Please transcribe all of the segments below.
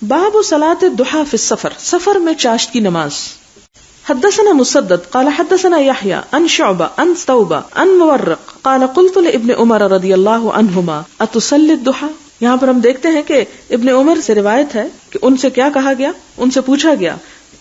باب صلاۃ الضحى فی السفر، سفر میں چاشت کی نماز. حدثنا مسدد قال حدثنا يحيى عن شعبة عن ثوبة عن مورق قال قلت لابن عمر رضی اللہ عنہما اتصلی الضحى. یہاں پر ہم دیکھتے ہیں کہ ابن عمر سے روایت ہے کہ ان سے کیا کہا گیا، ان سے پوچھا گیا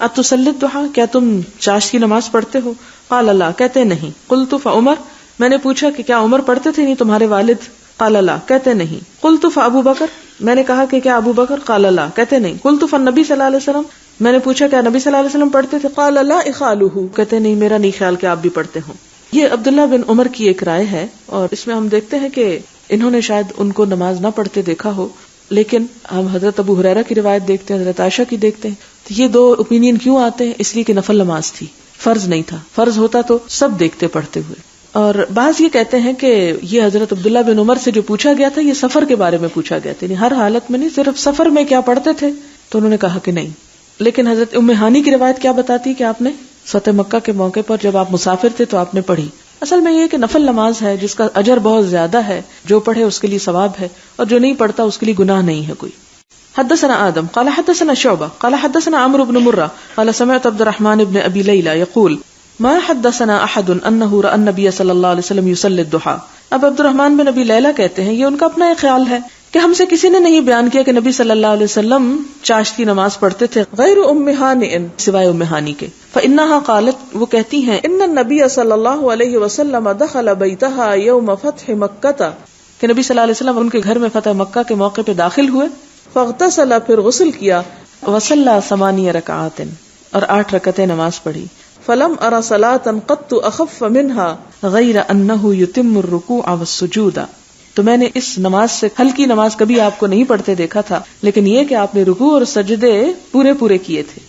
اتصلی الضحى، کیا تم چاشت کی نماز پڑھتے ہو؟ قال لا، کہتے نہیں. قلت فعمر، میں نے پوچھا کہ کیا عمر پڑھتے تھے نہیں تمہارے والد؟ قال لا، کہتے نہیں. قلت فابو بکر، میں نے کہا کہ کیا ابو بکر؟ قال لا، کہتے نہیں. قلت فالنبی صلی اللہ علیہ وسلم، میں نے پوچھا کیا نبی صلی اللہ علیہ وسلم پڑھتے تھے؟ قال لا اخالہ، کہتے نہیں میرا نہیں خیال کہ آپ بھی پڑھتے ہوں. یہ عبداللہ بن عمر کی ایک رائے ہے، اور اس میں ہم دیکھتے ہیں کہ انہوں نے شاید ان کو نماز نہ پڑھتے دیکھا ہو، لیکن ہم حضرت ابو ہریرہ کی روایت دیکھتے ہیں، حضرت عائشہ کی دیکھتے ہیں. تو یہ دو اوپینین کیوں آتے ہیں؟ اس لیے کہ نفل نماز تھی، فرض نہیں تھا. فرض ہوتا تو سب دیکھتے پڑھتے ہوئے. اور بعض یہ کہتے ہیں کہ یہ حضرت عبداللہ بن عمر سے جو پوچھا گیا تھا یہ سفر کے بارے میں پوچھا گیا تھا، یعنی ہر حالت میں نہیں، صرف سفر میں کیا پڑھتے تھے، تو انہوں نے کہا کہ نہیں. لیکن حضرت ام ہانی کی روایت کیا بتاتی کہ آپ نے فتح مکہ کے موقع پر جب آپ مسافر تھے تو آپ نے پڑھی. اصل میں یہ کہ نفل نماز ہے جس کا اجر بہت زیادہ ہے، جو پڑھے اس کے لیے ثواب ہے، اور جو نہیں پڑھتا اس کے لیے گناہ نہیں ہے کوئی. حدثنا آدم قال حدثنا شعبہ قال حدثنا عمرو بن مرہ قال سمعت عبد الرحمن بن ابی لیلى يقول ما حدثنا احد انه راى النبي صلی اللہ علیہ وسلم يصلي الضحى. اب عبد الرحمن بن ابی لیلہ کہتے ہیں، یہ ان کا اپنا ایک خیال ہے کہ ہم سے کسی نے نہیں بیان کیا کہ نبی صلی اللہ علیہ وسلم چاشت کی نماز پڑھتے تھے، غیر ام ہانی، سوائے ام ہانی کے. فانها قالت، وہ کہتی ہیں، ان النبي صلی اللہ علیہ وسلم دخل بیتها یوم فتح مکہ، کہ نبی صلی اللہ علیہ وسلم ان کے گھر میں فتح مکہ کے موقع پہ داخل ہوئے. فاغتسل، پھر غسل کیا. وصلى 8 رکعات، اور 8 رکعتیں نماز پڑھی. فلم ارى صلاة قط اخف منها غیر انه يتم الركوع والسجود. تو میں نے اس نماز سے ہلکی نماز کبھی آپ کو نہیں پڑھتے دیکھا تھا، لیکن یہ کہ آپ نے رکوع اور سجدے پورے کیے تھے.